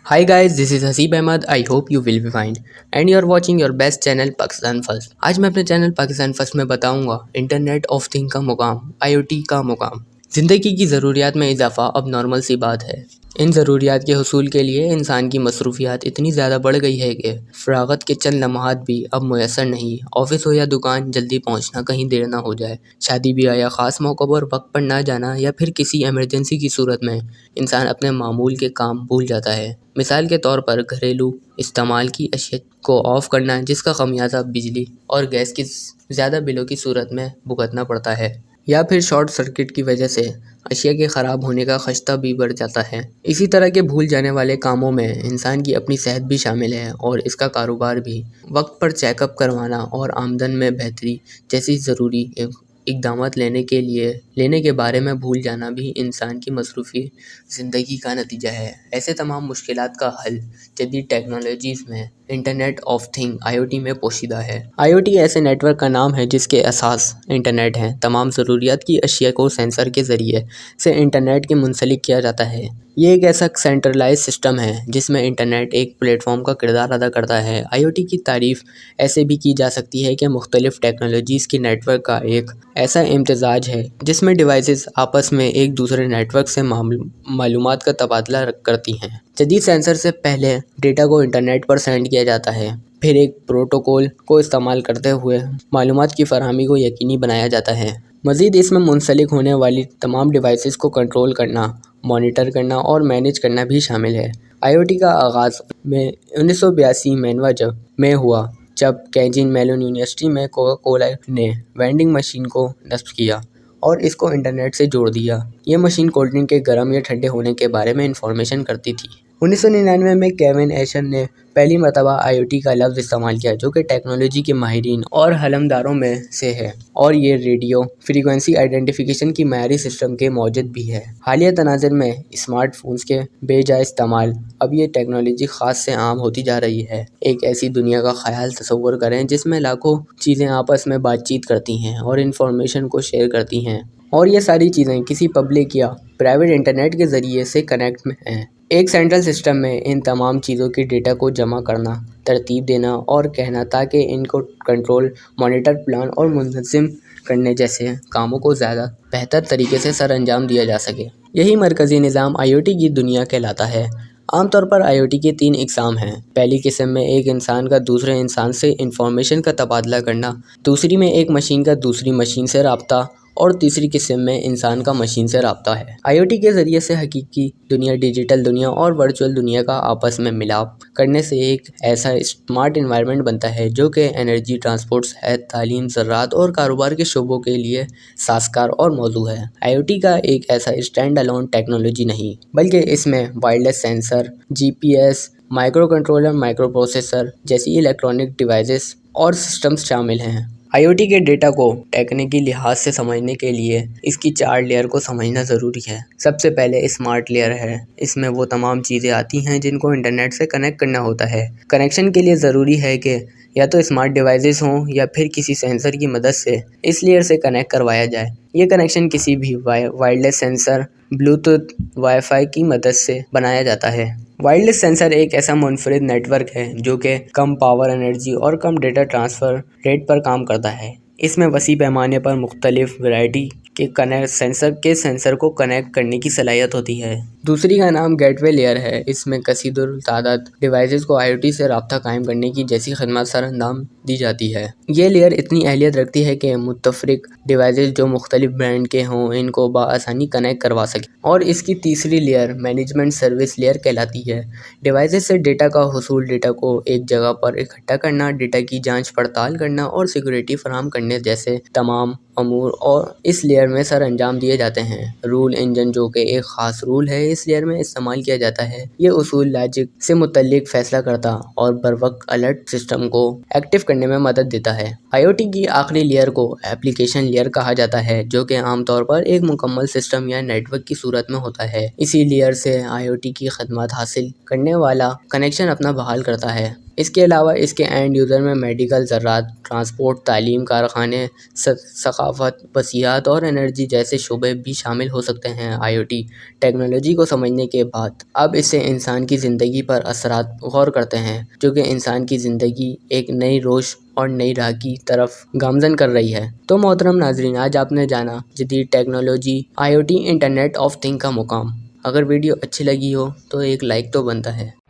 Hi guys, this is Haseeb Ahmed. I hope you will be fine and you are watching your best channel Pakistan first. आज मैं अपने channel Pakistan first में बताऊंगा internet of thing का मुकाम, IoT का मुकाम. ज़िंदगी की ज़रूरियात में इजाफा अब नॉर्मल सी बात है. इन ज़रूरियात के हुसूल के लिए इंसान की मसरूफियात इतनी ज़्यादा बढ़ गई है कि फ़रागत के चंद लम्हात भी अब मुयसर नहीं. ऑफिस हो या दुकान, जल्दी पहुंचना, कहीं देर ना हो जाए, शादी ब्याह या ख़ास मौक़ों पर वक्त पर ना जाना या फिर किसी एमरजेंसी की सूरत में इंसान अपने मामूल के काम भूल जाता है. मिसाल के तौर पर घरेलू इस्तेमाल की अशिया को ऑफ़ करना, जिसका ख़मियाज़ा बिजली और गैस की ज़्यादा बिलों की सूरत में भुगतना पड़ता है, या फिर शॉर्ट सर्किट की वजह से अशिया के ख़राब होने का खदशा भी बढ़ जाता है. इसी तरह के भूल जाने वाले कामों में इंसान की अपनी सेहत भी शामिल है और इसका कारोबार भी. वक्त पर चेकअप करवाना और आमदन में बेहतरी जैसी ज़रूरी इक़दामात लेने के बारे में भूल जाना भी इंसान की मसरूफ़ी ज़िंदगी का नतीजा है. ऐसे तमाम मुश्किलात का हल जदीद टेक्नोलॉजीज़ में इंटरनेट ऑफ थिंग आईओटी में पोशीदा है. आईओटी ऐसे नेटवर्क का नाम है जिसके असास इंटरनेट हैं. तमाम ज़रूरियात की अशिया को सेंसर के ज़रिए से इंटरनेट के मुंसलिक किया जाता है. ये एक ऐसा सेंट्रलाइज सिस्टम है जिसमें इंटरनेट एक प्लेटफॉर्म का किरदार अदा करता है. आईओटी की तारीफ़ ऐसे भी की जा सकती है कि मुख्तलिफ़ टेक्नोलॉजीज़ के नेटवर्क का एक ऐसा इम्तिज़ाज है जिसमें डिवाइसेस आपस में एक दूसरे नेटवर्क से मालूमात का तबादला करती हैं. जदीद सेंसर से पहले डेटा को इंटरनेट पर सेंड किया जाता है, फिर एक प्रोटोकॉल को इस्तेमाल करते हुए मालूमात की फरहमी को यकीनी बनाया जाता है. मज़ीद इसमें मुंसलिक होने वाली तमाम डिवाइसेस को कंट्रोल करना, मॉनिटर करना और मैनेज करना भी शामिल है. आईओटी का आगाज़ में 1982 में हुआ, जब कैंजिन मेलोन यूनिवर्सिटी में कोका कोला ने वेंडिंग मशीन को नस्ब किया और इसको इंटरनेट से जोड़ दिया. ये मशीन कोल्ड ड्रिंक के गर्म या ठंडे होने के बारे में इंफॉर्मेशन करती थी. 1999 में केविन एशन ने पहली मरतबा आईओटी का लफ्ज़ इस्तेमाल किया, जो कि टेक्नोलॉजी के माहिरीन और हलमदारों में से है, और ये रेडियो फ्रीक्वेंसी आइडेंटिफिकेशन की मयारी सिस्टम के मौजूद भी है. हालिया तनाज़ुर में स्मार्टफोन्स के बेजा इस्तेमाल अब ये टेक्नोलॉजी ख़ास से आम होती जा रही है. एक ऐसी दुनिया का ख्याल तसव्वुर करें जिसमें लाखों चीज़ें आपस में बातचीत करती हैं और इंफॉर्मेशन को शेयर करती हैं, और ये सारी चीज़ें किसी पब्लिक या प्राइवेट इंटरनेट के ज़रिए से कनेक्ट में हैं. एक सेंट्रल सिस्टम में इन तमाम चीज़ों के डेटा को जमा करना, तरतीब देना और कहना, ताकि इनको कंट्रोल, मॉनिटर, प्लान और मुनज़्ज़म करने जैसे कामों को ज़्यादा बेहतर तरीके से सर अंजाम दिया जा सके. यही मरकज़ी निज़ाम आईओटी की दुनिया कहलाता है. आमतौर पर आईओटी के 3 इक़साम हैं. पहली किस्म में एक इंसान का दूसरे इंसान से इंफॉर्मेशन का तबादला करना, दूसरी में एक मशीन का दूसरी मशीन से रब्ता, और तीसरी किस्म में इंसान का मशीन से रब्ता है. आईओटी के ज़रिए से हकीकी दुनिया, डिजिटल दुनिया और वर्चुअल दुनिया का आपस में मिलाप करने से एक ऐसा स्मार्ट इन्वायरमेंट बनता है जो कि एनर्जी, ट्रांसपोर्ट, सेहत, तालीम, ज़राअत और कारोबार के शोबों के लिए साज़गार और मौजू है. आईओटी का एक ऐसा स्टैंड अलोन टेक्नोलॉजी नहीं, बल्कि इसमें wireless sensor, GPS, micro controller, micro processor जैसी इलेक्ट्रॉनिक डिवाइसेस और सिस्टम्स शामिल हैं. आईओटी के डेटा को टेक्निकी लिहाज से समझने के लिए इसकी 4 लेयर को समझना ज़रूरी है. सबसे पहले स्मार्ट लेयर है. इसमें वो तमाम चीज़ें आती हैं जिनको इंटरनेट से कनेक्ट करना होता है. कनेक्शन के लिए ज़रूरी है कि या तो स्मार्ट डिवाइसेस हों या फिर किसी सेंसर की मदद से इस लेयर से कनेक्ट करवाया जाए. ये कनेक्शन किसी भी वायरलेस सेंसर, ब्लूटूथ, वाईफाई की मदद से बनाया जाता है. वायरलेस सेंसर एक ऐसा मुनफरिद नेटवर्क है जो कि कम पावर, एनर्जी और कम डेटा ट्रांसफ़र रेट पर काम करता है. इसमें वसी पैमाने पर मुख्तलिफ वैरायटी के सेंसर को कनेक्ट करने की सलाहियत होती है. दूसरी का नाम गेटवे लेयर है. इसमें कसीदुर तादाद डिवाइसेस को आईओटी से रब्ता कायम करने की जैसी खदमात सर अंजाम दी जाती है. ये लेयर इतनी अहलियत रखती है कि मुतफ़रिक डिवाइसेस जो मुख्तलिफ ब्रांड के हों, इनको बआसानी कनेक्ट करवा सके. और इसकी तीसरी लेयर मैनेजमेंट सर्विस लेयर कहलाती है. डिवाइसेस से डेटा का हुसूल, डेटा को एक जगह पर इकट्ठा करना, डेटा की जांच पड़ताल करना और सिक्योरिटी फराहम करने जैसे तमाम अमूर और इस लेयर में सर अंजाम दिए जाते हैं. रूल इंजन, जो कि एक ख़ास रूल है, इस लेयर में इस्तेमाल किया जाता है. ये उसूल लॉजिक से मुतल्लिक फ़ैसला करता और बर वक्त अलर्ट सिस्टम को एक्टिव करने में मदद देता है. आईओटी की आखिरी लेयर को एप्लीकेशन लेयर कहा जाता है, जो कि आमतौर पर एक मुकम्मल सिस्टम या नेटवर्क की सूरत में होता है. इसी लेयर से आईओटी की खदमात हासिल करने वाला कनेक्शन अपना बहाल करता है. اس کے علاوہ اس کے اینڈ یوزر میں میڈیکل، زراعت، ٹرانسپورٹ، تعلیم، کارخانے، ثقافت، وسیعات اور انرجی جیسے شعبے بھی شامل ہو سکتے ہیں۔ آئی او ٹی ٹیکنالوجی کو سمجھنے کے بعد اب اس سے انسان کی زندگی پر اثرات غور کرتے ہیں، جو کہ انسان کی زندگی ایک نئی روش اور نئی راہ کی طرف گامزن کر رہی ہے۔ تو محترم ناظرین، آج آپ نے جانا جدید technology, I O T, internet of thing کا مقام۔ اگر ویڈیو اچھی لگی ہو تو ایک لائک تو بنتا ہے۔